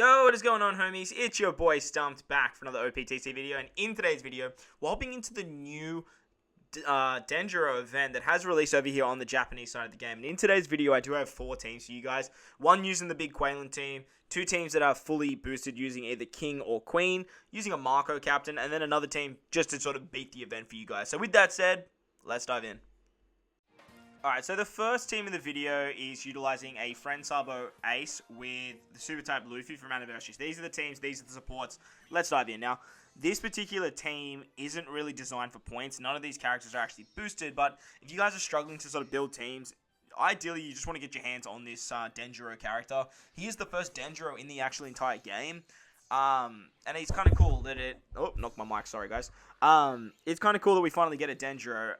Yo, what is going on, homies? It's your boy Stump back for another Optc video, and in today's video, we're hopping into the new Denjiro event that has released over here on the Japanese side of the game. And in today's video, I do have 4 teams for you guys. One using the big Quaylen team, 2 teams that are fully boosted using either King or Queen, using a Marco captain, and then another team just to sort of beat the event for you guys. So with that said, let's dive in. Alright, so the first team in the video is utilizing a friend Sabo Ace with the super type Luffy from Anniversaries. These are the teams, these are the supports. Let's dive in. Now, this particular team isn't really designed for points. None of these characters are actually boosted, but if you guys are struggling to sort of build teams, ideally you just want to get your hands on this Denjiro character. He is the first Denjiro in the actual entire game. And it's kind of cool that it... Oh, knocked my mic, sorry guys. It's kind of cool that we finally get a Denjiro.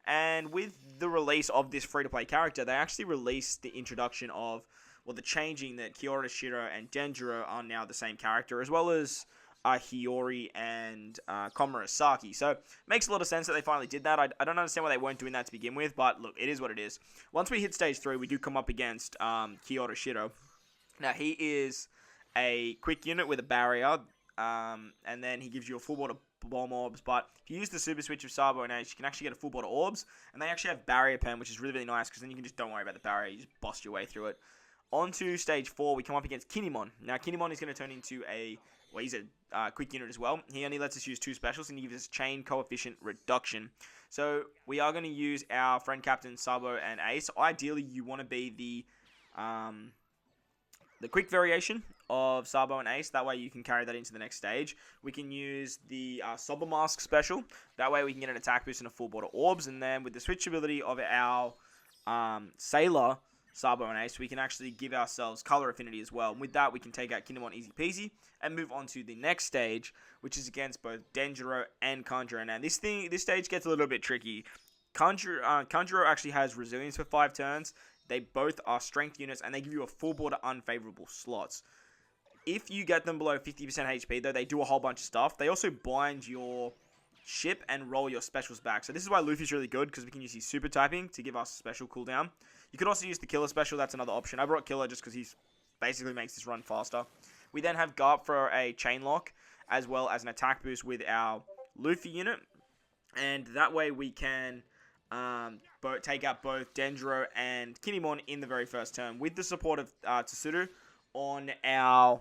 And with the release of this free-to-play character, they actually released the introduction of, well, the changing that Kyoto and Denjiro are now the same character, as well as Hiyori and Komurasaki. So, makes a lot of sense that they finally did that. I don't understand why they weren't doing that to begin with, but look, it is what it is. Once we hit stage 3, we do come up against Kyoto. Now, he is a quick unit with a barrier, and then he gives you a full board of bomb orbs, but if you use the super switch of Sabo and Ace, you can actually get a full board of orbs, and they actually have barrier pen, which is really, really nice, because then you can just don't worry about the barrier, you just bust your way through it. On to stage 4, we come up against Kinemon. Now, Kinemon is going to turn into well, he's a quick unit as well. He only lets us use 2 specials, and he gives us chain coefficient reduction. So, we are going to use our friend captain Sabo and Ace. Ideally, you want to be the quick variation of Sabo and Ace. That way you can carry that into the next stage. We can use the Sober Mask special. That way we can get an attack boost and a full board of orbs. And then with the switch ability of our Sailor, Sabo and Ace, we can actually give ourselves color affinity as well. And with that, we can take out Kinemon easy peasy and move on to the next stage, which is against both Denjiro and Kanjuro. Now, this stage gets a little bit tricky. Kanjuro actually has resilience for 5 turns. They both are strength units, and they give you a full board of unfavorable slots. If you get them below 50% HP, though, they do a whole bunch of stuff. They also bind your ship and roll your specials back. So this is why Luffy's really good, because we can use his super typing to give us special cooldown. You could also use the killer special. That's another option. I brought killer just because he basically makes this run faster. We then have Garp for a chain lock, as well as an attack boost with our Luffy unit. And that way we can take out both Denjiro and Kinemon in the very first turn. With the support of Tsuru on our,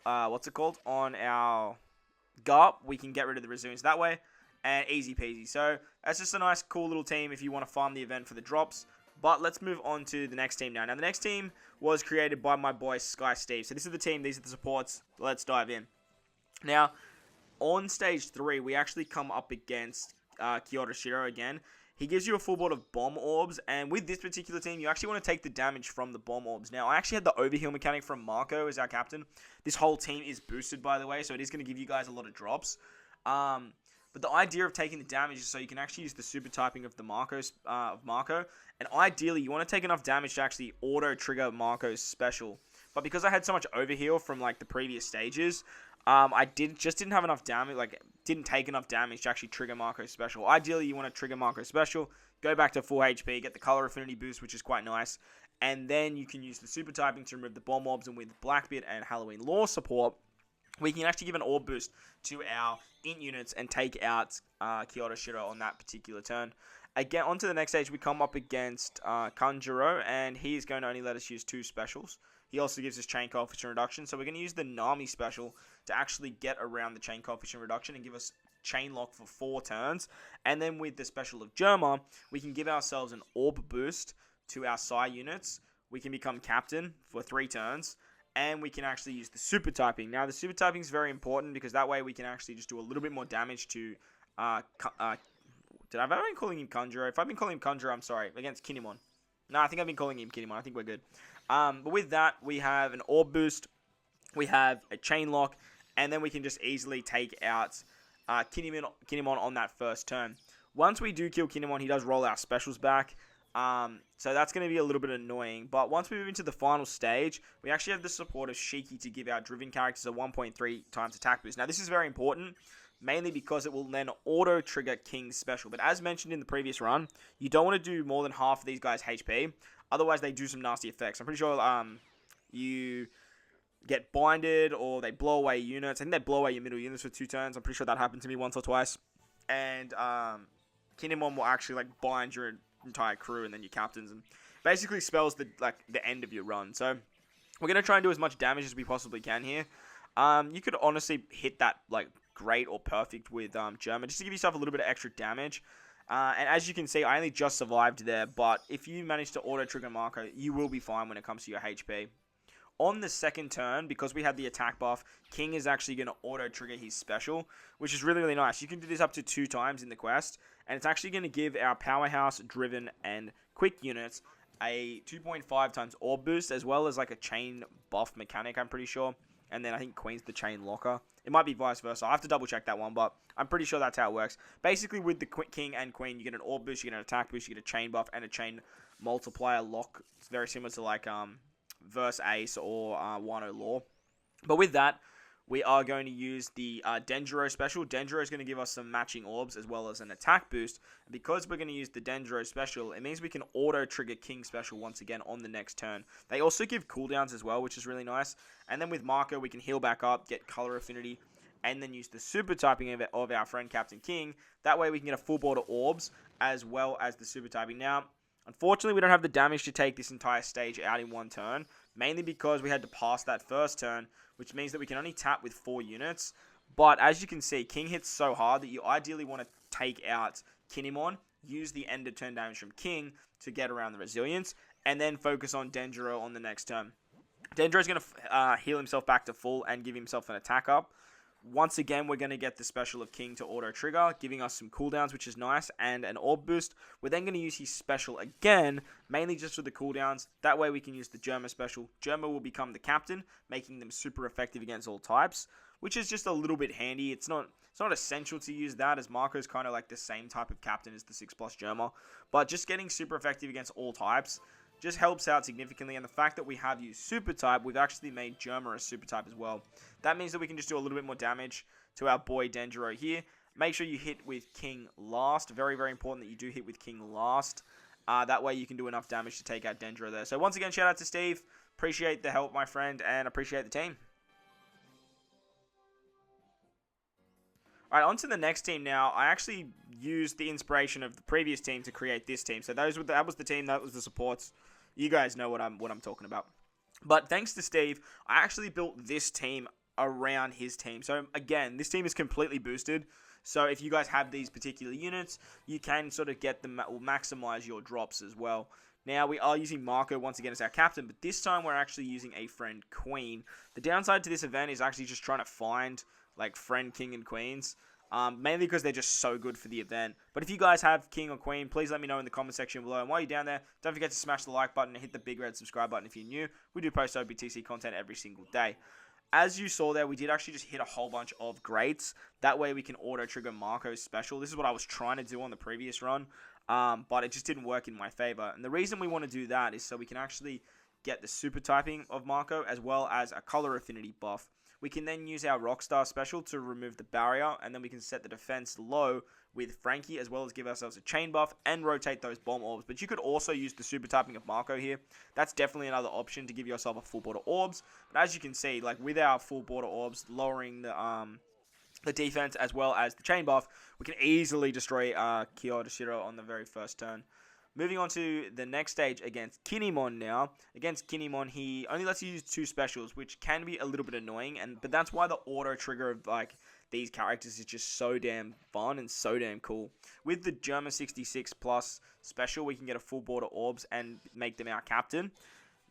on our Garp, we can get rid of the resilience that way, and easy peasy. So, that's just a nice, cool little team if you want to farm the event for the drops. But let's move on to the next team now. Now, the next team was created by my boy Sky Steve. So, this is the team, these are the supports. Let's dive in. Now, on stage 3, we actually come up against Kyoto again. He gives you a full board of bomb orbs, and with this particular team, you actually want to take the damage from the bomb orbs. Now, I actually had the overheal mechanic from Marco as our captain. This whole team is boosted, by the way, so it is going to give you guys a lot of drops. But the idea of taking the damage is so you can actually use the super typing of the Marco, and ideally, you want to take enough damage to actually auto-trigger Marco's special. But because I had so much overheal from, like, the previous stages, I didn't have enough damage, didn't take enough damage to actually trigger Marco's special. Ideally, you want to trigger Marco's special, go back to full HP, get the color affinity boost, which is quite nice, and then you can use the super typing to remove the bomb orbs, and with Blackbeard and Halloween Law support, we can actually give an orb boost to our int units and take out Kyoto on that particular turn. Again, on to the next stage, we come up against Kanjuro, and he's going to only let us use 2 specials. He also gives us chain coefficient reduction, so we're going to use the Nami special to actually get around the chain coefficient reduction and give us chain lock for 4 turns. And then with the special of Germa, we can give ourselves an orb boost to our Psy units. We can become captain for 3 turns, and we can actually use the super typing. Now, the super typing is very important because that way we can actually just do a little bit more damage to... have I been calling him Kanjuro? If I've been calling him Kanjuro, I'm sorry. Against Kinemon. No, I think I've been calling him Kinemon. I think we're good. But with that, we have an orb boost, we have a chain lock, and then we can just easily take out Kinemon on that first turn. Once we do kill Kinemon, he does roll our specials back, so that's going to be a little bit annoying. But once we move into the final stage, we actually have the support of Shiki to give our driven characters a 1.3 times attack boost. Now, this is very important, mainly because it will then auto-trigger King's special. But as mentioned in the previous run, you don't want to do more than half of these guys' HP. Otherwise, they do some nasty effects. I'm pretty sure you get binded or they blow away units. I think they blow away your middle units for 2 turns. I'm pretty sure that happened to me once or twice. And Kinemon will actually like bind your entire crew and then your captains, and basically spells the end of your run. So we're gonna try and do as much damage as we possibly can here. You could honestly hit that like great or perfect with Germa just to give yourself a little bit of extra damage. And as you can see, I only just survived there, but if you manage to auto-trigger Marco, you will be fine when it comes to your HP. On the second turn, because we had the attack buff, King is actually going to auto-trigger his special, which is really, really nice. You can do this up to 2 times in the quest, and it's actually going to give our Powerhouse, Driven, and Quick units a 2.5 times orb boost, as well as like a chain buff mechanic, I'm pretty sure. And then I think Queen's the chain locker. It might be vice versa. I have to double check that one, but I'm pretty sure that's how it works. Basically, with the King and Queen, you get an orb boost, you get an attack boost, you get a chain buff, and a chain multiplier lock. It's very similar to like Verse Ace or Wano Law. But with that, we are going to use the Denjiro special. Denjiro is going to give us some matching orbs as well as an attack boost. And because we're going to use the Denjiro special, it means we can auto-trigger King special once again on the next turn. They also give cooldowns as well, which is really nice. And then with Marco, we can heal back up, get color affinity, and then use the super typing of our friend Captain King. That way we can get a full board of orbs as well as the super typing. Now, unfortunately, we don't have the damage to take this entire stage out in one turn, mainly because we had to pass that first turn, which means that we can only tap with 4 units. But as you can see, King hits so hard that you ideally want to take out Kinemon, use the end of turn damage from King to get around the resilience, and then focus on Denjiro on the next turn. Denjiro's going to heal himself back to full and give himself an attack up. Once again, we're going to get the special of King to auto-trigger, giving us some cooldowns, which is nice, and an orb boost. We're then going to use his special again, mainly just for the cooldowns. That way we can use the Germa special. Germa will become the captain, making them super effective against all types, which is just a little bit handy. It's not essential to use that, as Marco's kind of like the same type of captain as the 6+ Germa. But just getting super effective against all types just helps out significantly, and the fact that we have used super type, we've actually made Germa a super type as well. That means that we can just do a little bit more damage to our boy Denjiro here. Make sure you hit with King last. Very, very important that you do hit with King last. That way you can do enough damage to take out Denjiro there. So once again, shout out to Steve. Appreciate the help, my friend, and appreciate the team. Alright, on to the next team now. I actually used the inspiration of the previous team to create this team. So that was the team, that was the supports. You guys know what I'm talking about. But thanks to Steve, I actually built this team around his team. So again, this team is completely boosted. So if you guys have these particular units, you can sort of get them, or maximize your drops as well. Now, we are using Marco once again as our captain, but this time we're actually using a friend Queen. The downside to this event is actually just trying to find like friend King and Queens. Mainly because they're just so good for the event. But if you guys have King or Queen, please let me know in the comment section below. And while you're down there, don't forget to smash the like button and hit the big red subscribe button if you're new. We do post Optc content every single day. As you saw there, we did actually just hit a whole bunch of greats. That way we can auto-trigger Marco's special. This is what I was trying to do on the previous run, but it just didn't work in my favor. And the reason we want to do that is so we can actually get the super typing of Marco as well as a color affinity buff. We can then use our Rockstar special to remove the barrier, and then we can set the defense low with Frankie, as well as give ourselves a chain buff and rotate those bomb orbs. But you could also use the super typing of Marco here. That's definitely another option to give yourself a full border orbs. But as you can see, like with our full border orbs, lowering the defense as well as the chain buff, we can easily destroy Denijiro on the very first turn. Moving on to the next stage against Kinemon now. Against Kinemon, he only lets you use 2 specials, which can be a little bit annoying, but that's why the auto trigger of like these characters is just so damn fun and so damn cool. With the Germa 66 plus special, we can get a full border orbs and make them our captain.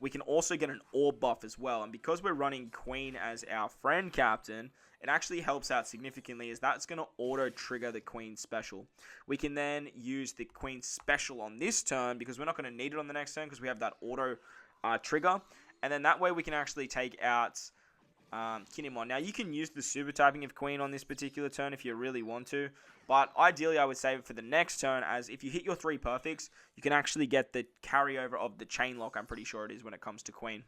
We can also get an orb buff as well, and because we're running Queen as our friend captain, it actually helps out significantly, as that's going to auto-trigger the Queen special. We can then use the Queen special on this turn, because we're not going to need it on the next turn, because we have that auto-trigger. And then that way we can actually take out Kinemon. Now, you can use the super typing of Queen on this particular turn if you really want to, but ideally I would save it for the next turn, as if you hit your 3 perfects, you can actually get the carryover of the chain lock, I'm pretty sure it is, when it comes to Queen.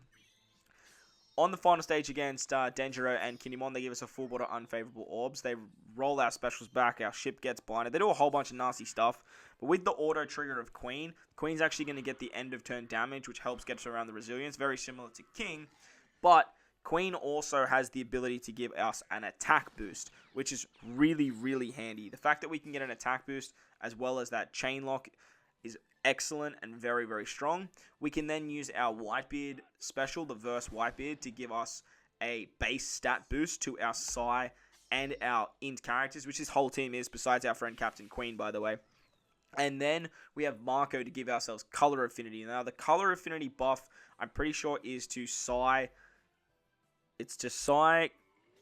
On the final stage against Denjiro and Kinemon, they give us a full border unfavorable orbs. They roll our specials back, our ship gets blinded. They do a whole bunch of nasty stuff. But with the auto trigger of Queen, Queen's actually going to get the end of turn damage, which helps get us around the resilience. Very similar to King. But Queen also has the ability to give us an attack boost, which is really, really handy. The fact that we can get an attack boost as well as that chain lock is excellent and very, very strong. We can then use our Whitebeard special, the Verse Whitebeard, to give us a base stat boost to our Psy and our Int characters, which this whole team is, besides our friend Captain Queen, by the way. And then we have Marco to give ourselves color affinity. Now, the color affinity buff, I'm pretty sure, is to Psy. It's to Psy,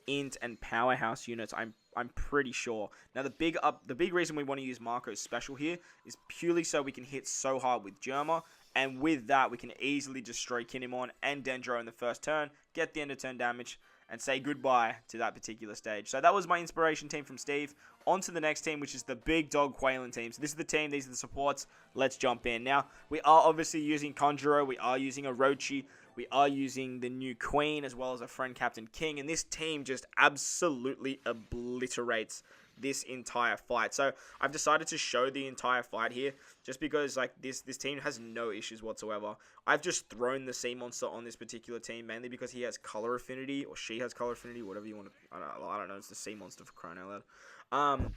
Int, and Powerhouse units. I'm pretty sure. Now, the big reason we want to use Marco's special here is purely so we can hit so hard with Germa, and with that, we can easily destroy Kinemon and Denjiro in the first turn, get the end of turn damage, and say goodbye to that particular stage. So that was my inspiration team from Steve. On to the next team, which is the Big Dog Quailin team. So this is the team, these are the supports. Let's jump in. Now, we are obviously using Conjuro, we are using Orochi, we are using the new Queen, as well as a friend Captain King, and this team just absolutely obliterates this entire fight. So I've decided to show the entire fight here, just because like this team has no issues whatsoever. I've just thrown the Sea Monster on this particular team, mainly because he has color affinity, or she has color affinity, whatever you want to, I don't know, it's the Sea Monster for crying out loud.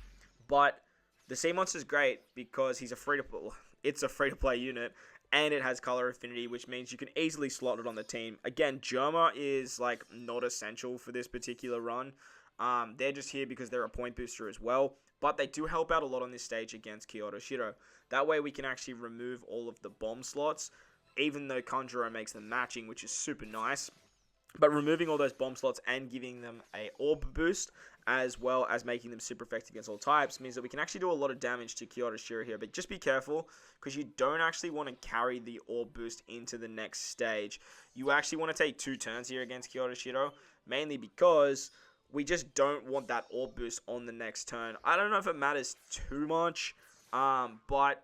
But the Sea Monster is great because he's a it's a free-to-play unit, and it has color affinity, which means you can easily slot it on the team. Again, Germa is like not essential for this particular run. They're just here because they're a point booster as well, but they do help out a lot on this stage against Kyoto Shiro. That way we can actually remove all of the bomb slots, even though Conjuro makes them matching, which is super nice. But removing all those bomb slots and giving them a orb boost, as well as making them super effective against all types, means that we can actually do a lot of damage to Kyoto Shiro here. But just be careful, because you don't actually want to carry the orb boost into the next stage. You actually want to take 2 turns here against Kyoto Shiro, mainly because we just don't want that orb boost on the next turn. I don't know if it matters too much, but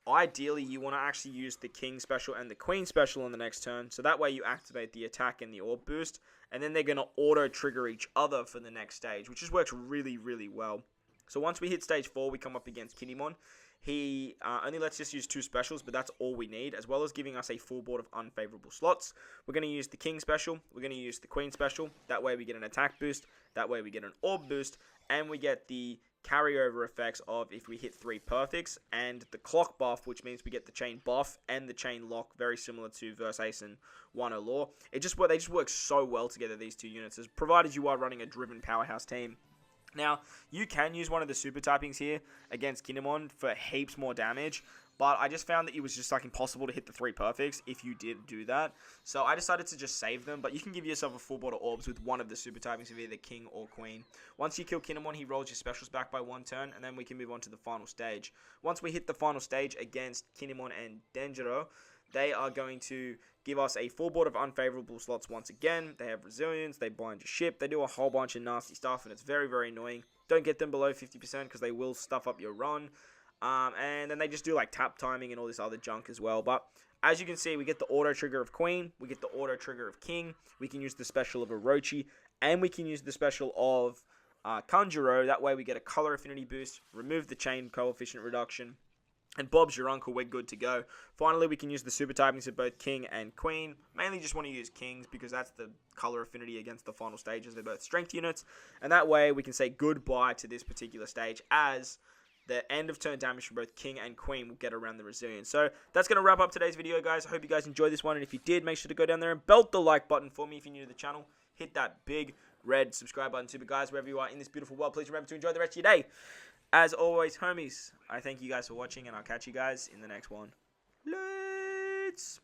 ideally you want to actually use the King special and the Queen special on the next turn, so that way you activate the attack and the orb boost, and then they're going to auto-trigger each other for the next stage, which just works really, really well. So once we hit stage 4, we come up against Kinemon. He only lets us use 2 specials, but that's all we need, as well as giving us a full board of unfavorable slots. We're going to use the King special, we're going to use the Queen special, that way we get an attack boost, that way we get an orb boost, and we get the carryover effects of if we hit 3 perfects, and the clock buff, which means we get the chain buff and the chain lock, very similar to Verse Ace and 1-0 Law. They just work so well together, these 2 units, as provided you are running a driven powerhouse team. Now, you can use one of the super typings here against Kinemon for heaps more damage, but I just found that it was just like impossible to hit the 3 perfects if you did do that. So I decided to just save them, but you can give yourself a full board of orbs with one of the super typings of either King or Queen. Once you kill Kinemon, he rolls your specials back by 1 turn, and then we can move on to the final stage. Once we hit the final stage against Kinemon and Denjiro, they are going to give us a full board of unfavorable slots once again. They have resilience, they blind your ship, they do a whole bunch of nasty stuff, and it's very, very annoying. Don't get them below 50% because they will stuff up your run. And then they just do like tap timing and all this other junk as well. But as you can see, we get the auto trigger of Queen, we get the auto trigger of King, we can use the special of Orochi, and we can use the special of Conjuro. That way we get a color affinity boost, remove the chain coefficient reduction, and Bob's your uncle, we're good to go. Finally, we can use the super typings of both King and Queen. Mainly just want to use Kings because that's the color affinity against the final stages. They're both strength units. And that way, we can say goodbye to this particular stage as the end of turn damage from both King and Queen will get around the resilience. So that's going to wrap up today's video, guys. I hope you guys enjoyed this one. And if you did, make sure to go down there and belt the like button for me if you're new to the channel. Hit that big red subscribe button too. But guys, wherever you are in this beautiful world, please remember to enjoy the rest of your day. As always, homies, I thank you guys for watching, and I'll catch you guys in the next one. Let's...